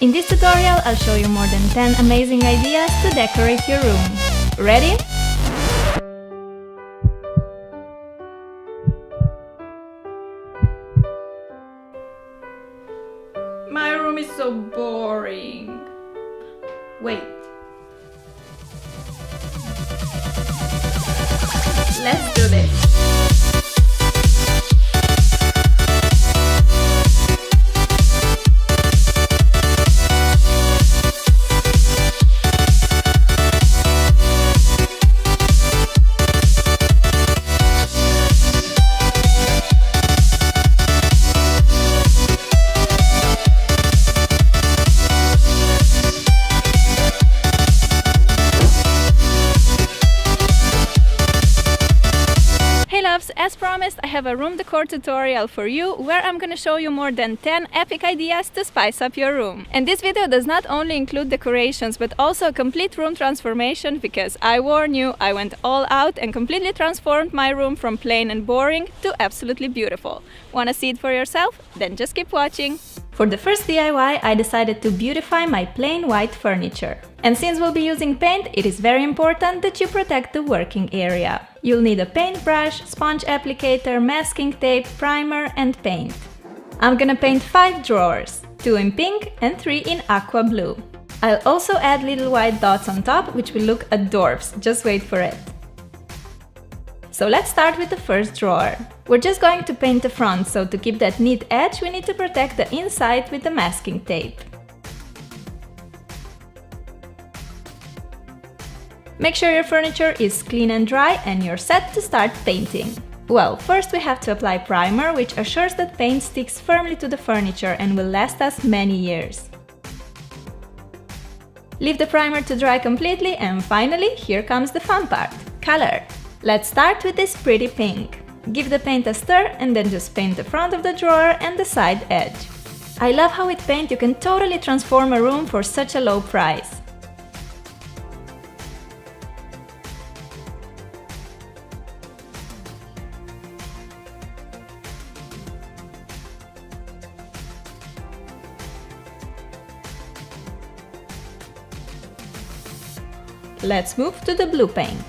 In this tutorial, I'll show you more than 10 amazing ideas to decorate your room. Ready? My room is so boring. Wait. Let's do this. As promised, I have a room decor tutorial for you where I'm gonna show you more than 10 epic ideas to spice up your room. And this video does not only include decorations but also a complete room transformation, because I warn you, I went all out and completely transformed my room from plain and boring to absolutely beautiful. Wanna see it for yourself? Then just keep watching. For the first DIY, I decided to beautify my plain white furniture. And since we'll be using paint, it is very important that you protect the working area. You'll need a paintbrush, sponge applicator, masking tape, primer, and paint. I'm gonna paint 5 drawers, 2 in pink and 3 in aqua blue. I'll also add little white dots on top, which will look adorbs. Just wait for it. So let's start with the first drawer. We're just going to paint the front, so to keep that neat edge, we need to protect the inside with the masking tape. Make sure your furniture is clean and dry and you're set to start painting. Well, first we have to apply primer, which assures that paint sticks firmly to the furniture and will last us many years. Leave the primer to dry completely, and finally, here comes the fun part: color. Let's start with this pretty pink. Give the paint a stir and then just paint the front of the drawer and the side edge. I love how with paint you can totally transform a room for such a low price. Let's move to the blue paint.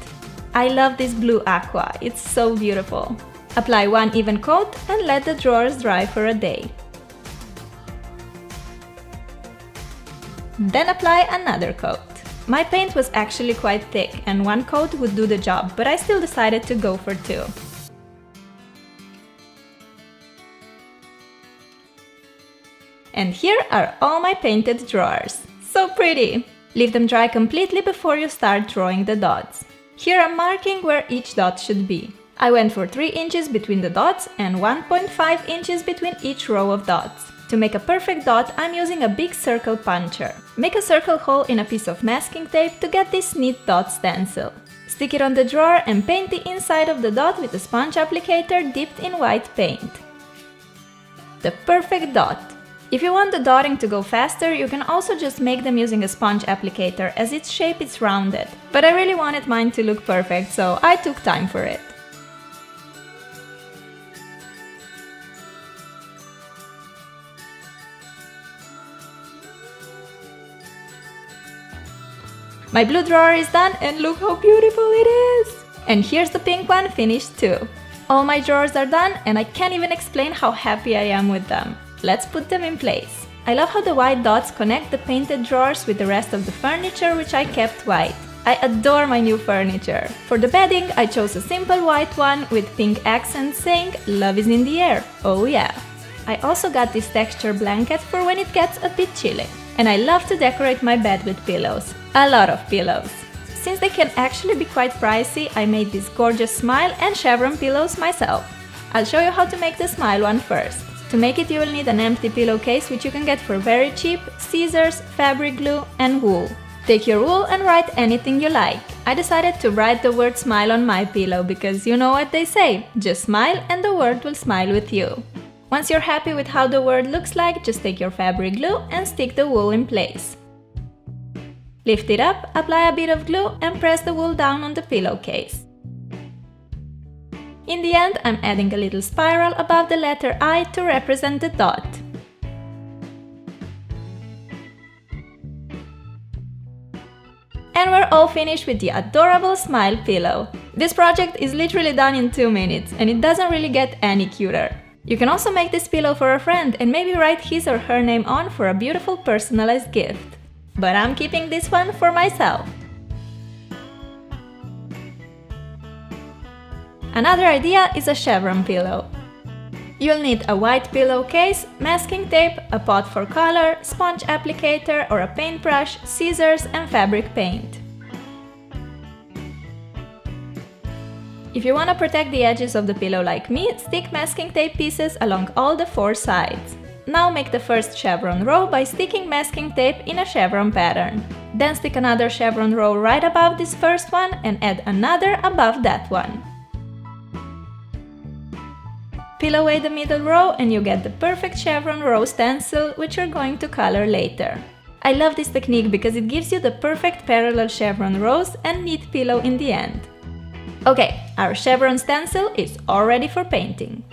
I love this blue aqua, it's so beautiful. Apply one even coat and let the drawers dry for a day. Then apply another coat. My paint was actually quite thick and one coat would do the job, but I still decided to go for 2. And here are all my painted drawers. So pretty! Leave them dry completely before you start drawing the dots. Here I'm marking where each dot should be. I went for 3 inches between the dots and 1.5 inches between each row of dots. To make a perfect dot, I'm using a big circle puncher. Make a circle hole in a piece of masking tape to get this neat dot stencil. Stick it on the drawer and paint the inside of the dot with a sponge applicator dipped in white paint. The perfect dot! If you want the dotting to go faster, you can also just make them using a sponge applicator, as its shape is rounded. But I really wanted mine to look perfect, so I took time for it. My blue drawer is done and look how beautiful it is! And here's the pink one finished too. All my drawers are done and I can't even explain how happy I am with them. Let's put them in place. I love how the white dots connect the painted drawers with the rest of the furniture, which I kept white. I adore my new furniture. For the bedding, I chose a simple white one with pink accents saying "Love is in the air." Oh yeah! I also got this texture blanket for when it gets a bit chilly. And I love to decorate my bed with pillows. A lot of pillows. Since they can actually be quite pricey, I made this gorgeous smile and chevron pillows myself. I'll show you how to make the smile one first. To make it, you will need an empty pillowcase, which you can get for very cheap, scissors, fabric glue, and wool. Take your wool and write anything you like. I decided to write the word smile on my pillow because you know what they say, just smile and the word will smile with you. Once you're happy with how the word looks like, just take your fabric glue and stick the wool in place. Lift it up, apply a bit of glue and press the wool down on the pillowcase. In the end, I'm adding a little spiral above the letter I to represent the dot. And we're all finished with the adorable smile pillow. This project is literally done in 2 minutes, and it doesn't really get any cuter. You can also make this pillow for a friend and maybe write his or her name on for a beautiful personalized gift. But I'm keeping this one for myself. Another idea is a chevron pillow. You'll need a white pillowcase, masking tape, a pot for color, sponge applicator or a paintbrush, scissors and fabric paint. If you want to protect the edges of the pillow like me, stick masking tape pieces along all the 4 sides. Now make the first chevron row by sticking masking tape in a chevron pattern. Then stick another chevron row right above this first one and add another above that one. Peel away the middle row and you get the perfect chevron row stencil, which you're going to color later. I love this technique because it gives you the perfect parallel chevron rows and neat pillow in the end. Okay, our chevron stencil is all ready for painting.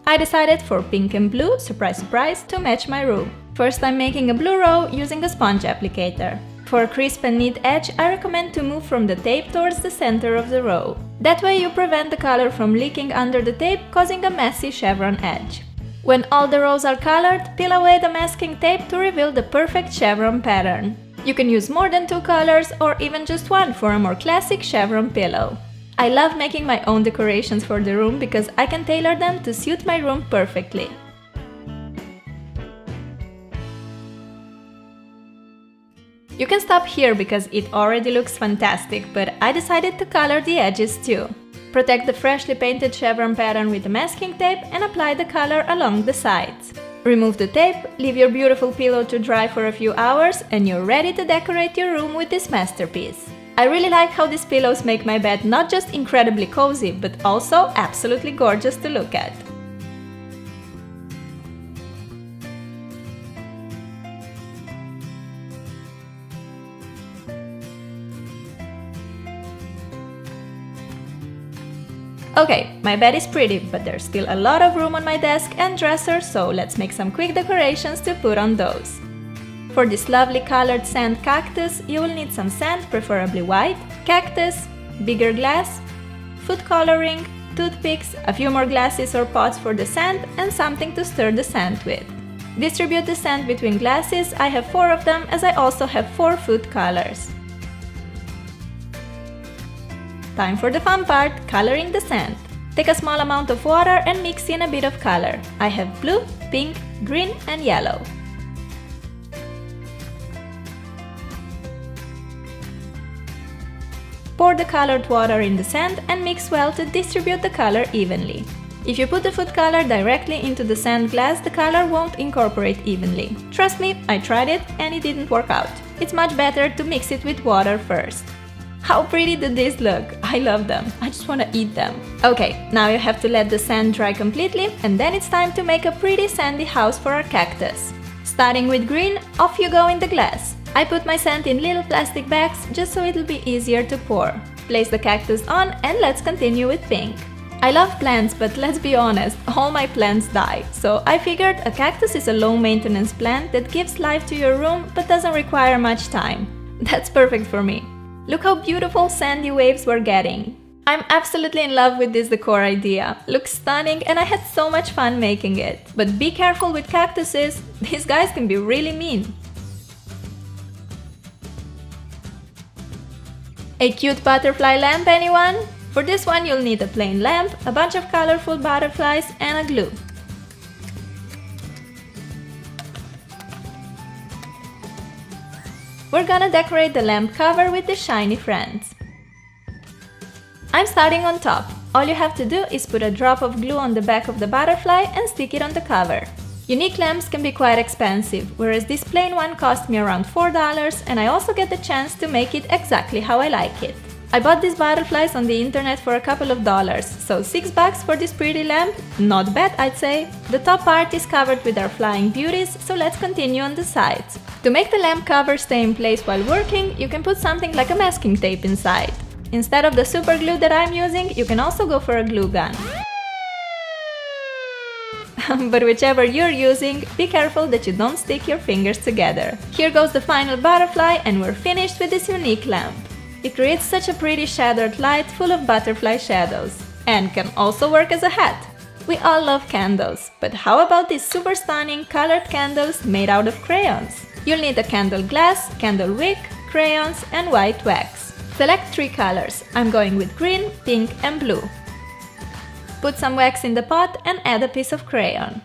I decided for pink and blue, surprise surprise, to match my room. First I'm making a blue row using a sponge applicator. For a crisp and neat edge, I recommend to move from the tape towards the center of the row. That way you prevent the color from leaking under the tape, causing a messy chevron edge. When all the rows are colored, peel away the masking tape to reveal the perfect chevron pattern. You can use more than 2 colors or even just one for a more classic chevron pillow. I love making my own decorations for the room because I can tailor them to suit my room perfectly. You can stop here because it already looks fantastic, but I decided to color the edges too. Protect the freshly painted chevron pattern with the masking tape and apply the color along the sides. Remove the tape, leave your beautiful pillow to dry for a few hours, and you're ready to decorate your room with this masterpiece. I really like how these pillows make my bed not just incredibly cozy, but also absolutely gorgeous to look at. Okay, my bed is pretty, but there's still a lot of room on my desk and dresser, so let's make some quick decorations to put on those. For this lovely colored sand cactus, you will need some sand, preferably white, cactus, bigger glass, food coloring, toothpicks, a few more glasses or pots for the sand, and something to stir the sand with. Distribute the sand between glasses. I have 4 of them, as I also have 4 food colors. Time for the fun part, coloring the sand. Take a small amount of water and mix in a bit of color. I have blue, pink, green and yellow. Pour the colored water in the sand and mix well to distribute the color evenly. If you put the food color directly into the sand glass, the color won't incorporate evenly. Trust me, I tried it and it didn't work out. It's much better to mix it with water first. How pretty did these look? I love them. I just want to eat them. Okay, now you have to let the sand dry completely and then it's time to make a pretty sandy house for our cactus. Starting with green, off you go in the glass. I put my sand in little plastic bags just so it'll be easier to pour. Place the cactus on and let's continue with pink. I love plants, but let's be honest, all my plants die. So I figured a cactus is a low maintenance plant that gives life to your room but doesn't require much time. That's perfect for me. Look how beautiful sandy waves we're getting. I'm absolutely in love with this decor idea. Looks stunning and I had so much fun making it. But be careful with cactuses, these guys can be really mean. A cute butterfly lamp, anyone? For this one you'll need a plain lamp, a bunch of colorful butterflies and a glue. We're gonna decorate the lamp cover with the shiny friends. I'm starting on top. All you have to do is put a drop of glue on the back of the butterfly and stick it on the cover. Unique lamps can be quite expensive, whereas this plain one cost me around $4 and I also get the chance to make it exactly how I like it. I bought these butterflies on the internet for a couple of dollars, so $6 for this pretty lamp? Not bad, I'd say. The top part is covered with our flying beauties, so let's continue on the sides. To make the lamp cover stay in place while working, you can put something like a masking tape inside. Instead of the super glue that I'm using, you can also go for a glue gun. But whichever you're using, be careful that you don't stick your fingers together. Here goes the final butterfly and we're finished with this unique lamp. It creates such a pretty shadowed light full of butterfly shadows, and can also work as a hat. We all love candles, but how about these super stunning colored candles made out of crayons? You'll need a candle glass, candle wick, crayons, and white wax. Select 3 colors. I'm going with green, pink, and blue. Put some wax in the pot and add a piece of crayon.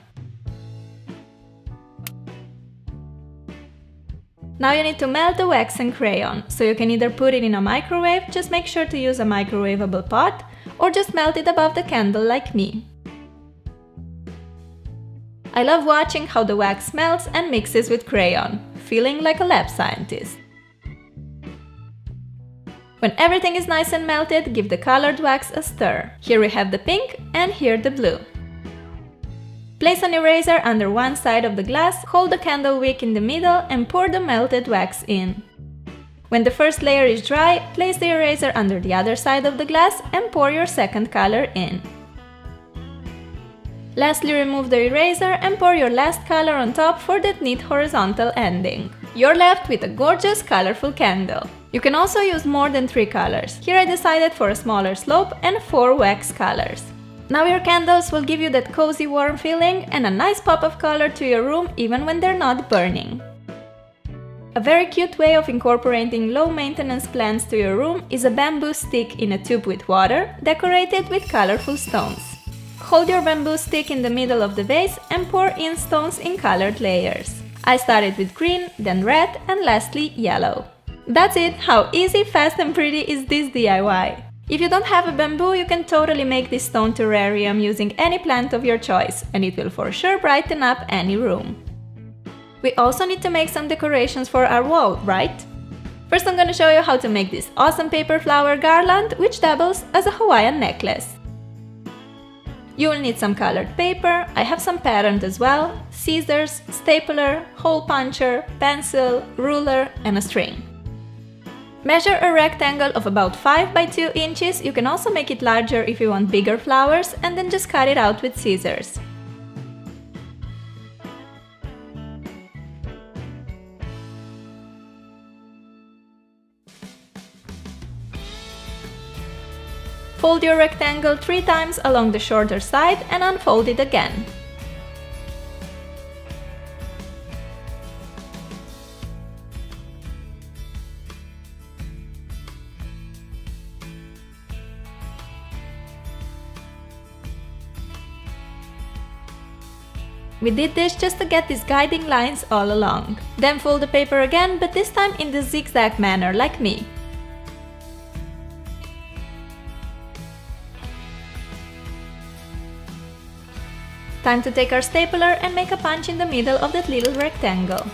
Now you need to melt the wax and crayon, so you can either put it in a microwave, just make sure to use a microwavable pot, or just melt it above the candle like me. I love watching how the wax melts and mixes with crayon, feeling like a lab scientist. When everything is nice and melted, give the colored wax a stir. Here we have the pink and here the blue. Place an eraser under one side of the glass, hold the candle wick in the middle and pour the melted wax in. When the first layer is dry, place the eraser under the other side of the glass and pour your second color in. Lastly, remove the eraser and pour your last color on top for that neat horizontal ending. You're left with a gorgeous, colorful candle. You can also use more than 3 colors. Here I decided for a smaller slope and 4 wax colors. Now your candles will give you that cozy, warm feeling and a nice pop of color to your room even when they're not burning. A very cute way of incorporating low-maintenance plants to your room is a bamboo stick in a tube with water, decorated with colorful stones. Hold your bamboo stick in the middle of the vase and pour in stones in colored layers. I started with green, then red, and lastly yellow. That's it! How easy, fast and pretty is this DIY? If you don't have a bamboo, you can totally make this stone terrarium using any plant of your choice, and it will for sure brighten up any room. We also need to make some decorations for our wall, right? First I'm gonna show you how to make this awesome paper flower garland, which doubles as a Hawaiian necklace. You will need some colored paper, I have some patterned as well, scissors, stapler, hole puncher, pencil, ruler, and a string. Measure a rectangle of about 5 by 2 inches, you can also make it larger if you want bigger flowers, and then just cut it out with scissors. Fold your rectangle 3 times along the shorter side and unfold it again. We did this just to get these guiding lines all along. Then fold the paper again, but this time in the zigzag manner, like me. Time to take our stapler and make a punch in the middle of that little rectangle.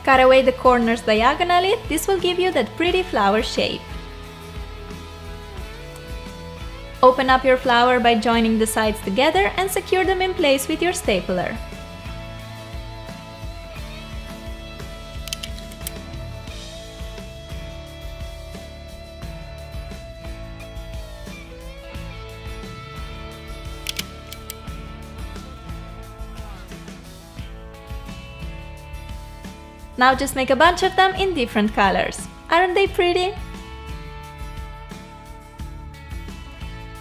Cut away the corners diagonally, this will give you that pretty flower shape. Open up your flower by joining the sides together and secure them in place with your stapler. Now just make a bunch of them in different colors. Aren't they pretty?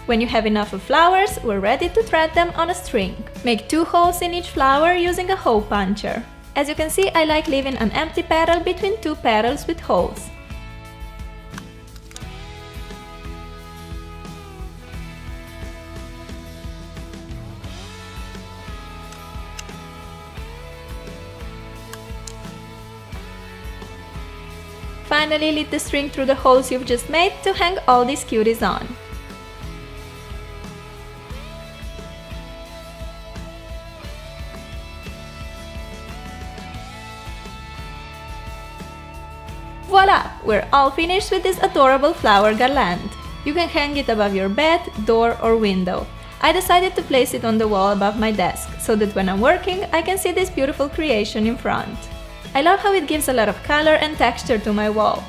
When you have enough of flowers, we're ready to thread them on a string. Make 2 holes in each flower using a hole puncher. As you can see, I like leaving an empty petal between 2 petals with holes. Finally, lead the string through the holes you've just made to hang all these cuties on. Voila! We're all finished with this adorable flower garland. You can hang it above your bed, door or window. I decided to place it on the wall above my desk, so that when I'm working, I can see this beautiful creation in front. I love how it gives a lot of color and texture to my wall.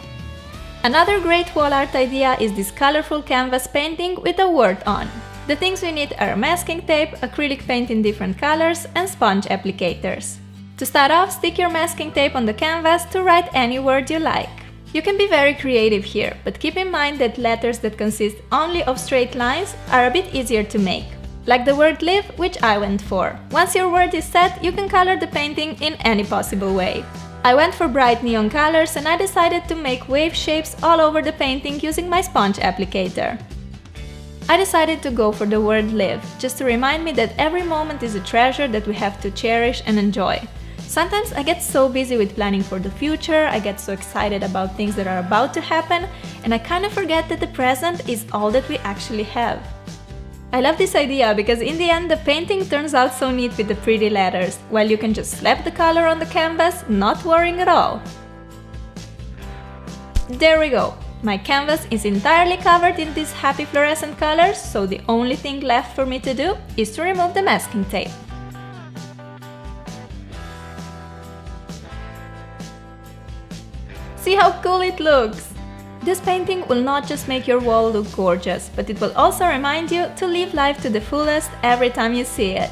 Another great wall art idea is this colorful canvas painting with a word on. The things we need are masking tape, acrylic paint in different colors, and sponge applicators. To start off, stick your masking tape on the canvas to write any word you like. You can be very creative here, but keep in mind that letters that consist only of straight lines are a bit easier to make. Like the word live, which I went for. Once your word is set, you can color the painting in any possible way. I went for bright neon colors and I decided to make wave shapes all over the painting using my sponge applicator. I decided to go for the word live, just to remind me that every moment is a treasure that we have to cherish and enjoy. Sometimes I get so busy with planning for the future, I get so excited about things that are about to happen, and I kind of forget that the present is all that we actually have. I love this idea because in the end the painting turns out so neat with the pretty letters, while you can just slap the color on the canvas, not worrying at all. There we go! My canvas is entirely covered in these happy fluorescent colors, so the only thing left for me to do is to remove the masking tape. See how cool it looks! This painting will not just make your wall look gorgeous, but it will also remind you to live life to the fullest every time you see it.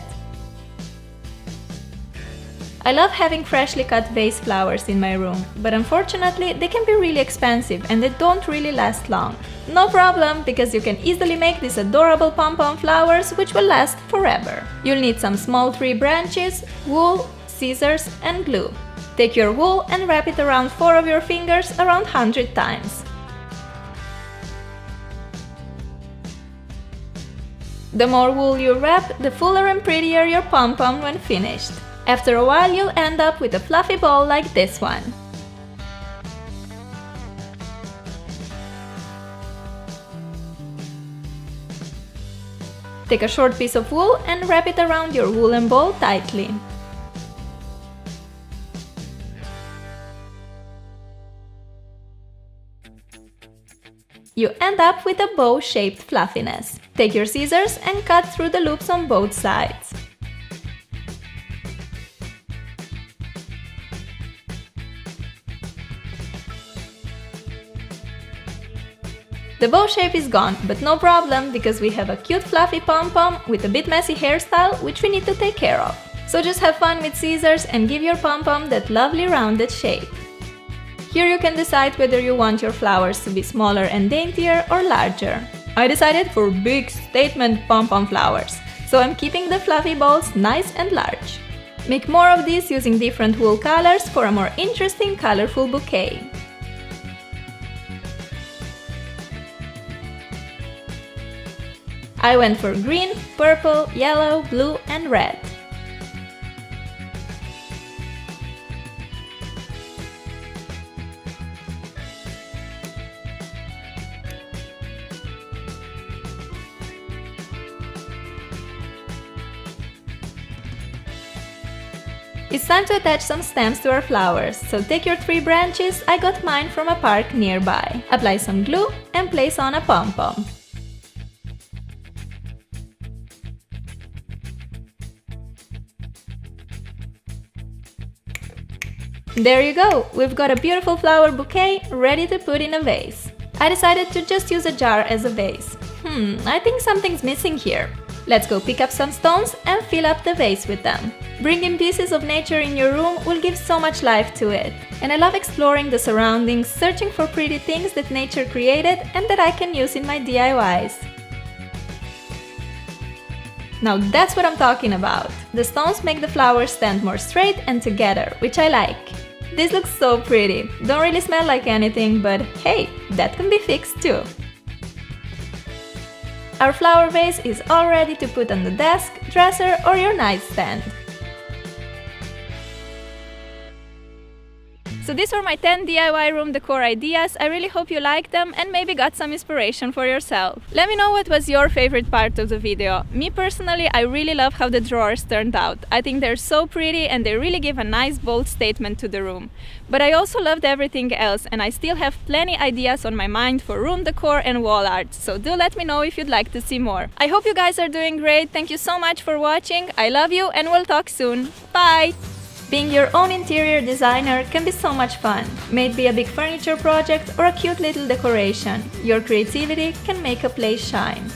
I love having freshly cut vase flowers in my room, but unfortunately they can be really expensive and they don't really last long. No problem, because you can easily make these adorable pom-pom flowers which will last forever. You'll need some small tree branches, wool, scissors and glue. Take your wool and wrap it around 4 of your fingers around 100 times. The more wool you wrap, the fuller and prettier your pom-pom when finished. After a while you'll end up with a fluffy ball like this one. Take a short piece of wool and wrap it around your woolen ball tightly. You end up with a bow-shaped fluffiness. Take your scissors and cut through the loops on both sides. The bow shape is gone, but no problem, because we have a cute fluffy pom-pom with a bit messy hairstyle which we need to take care of. So just have fun with scissors and give your pom-pom that lovely rounded shape. Here you can decide whether you want your flowers to be smaller and daintier or larger. I decided for big statement pom-pom flowers, so I'm keeping the fluffy balls nice and large. Make more of these using different wool colors for a more interesting colorful bouquet. I went for green, purple, yellow, blue and red. It's time to attach some stems to our flowers, so take your 3 branches, I got mine from a park nearby. Apply some glue and place on a pom-pom. There you go! We've got a beautiful flower bouquet ready to put in a vase. I decided to just use a jar as a vase. I think something's missing here. Let's go pick up some stones and fill up the vase with them. Bringing pieces of nature in your room will give so much life to it. And I love exploring the surroundings, searching for pretty things that nature created and that I can use in my DIYs. Now that's what I'm talking about. The stones make the flowers stand more straight and together, which I like. This looks so pretty. Don't really smell like anything, but hey, that can be fixed too. Our flower vase is all ready to put on the desk, dresser or your nightstand. So these were my 10 DIY room decor ideas. I really hope you liked them and maybe got some inspiration for yourself. Let me know what was your favorite part of the video. Me personally, I really love how the drawers turned out. I think they're so pretty and they really give a nice bold statement to the room. But I also loved everything else and I still have plenty ideas on my mind for room decor and wall art, so do let me know if you'd like to see more. I hope you guys are doing great. Thank you so much for watching. I love you and we'll talk soon. Bye! Being your own interior designer can be so much fun. May it be a big furniture project or a cute little decoration, your creativity can make a place shine.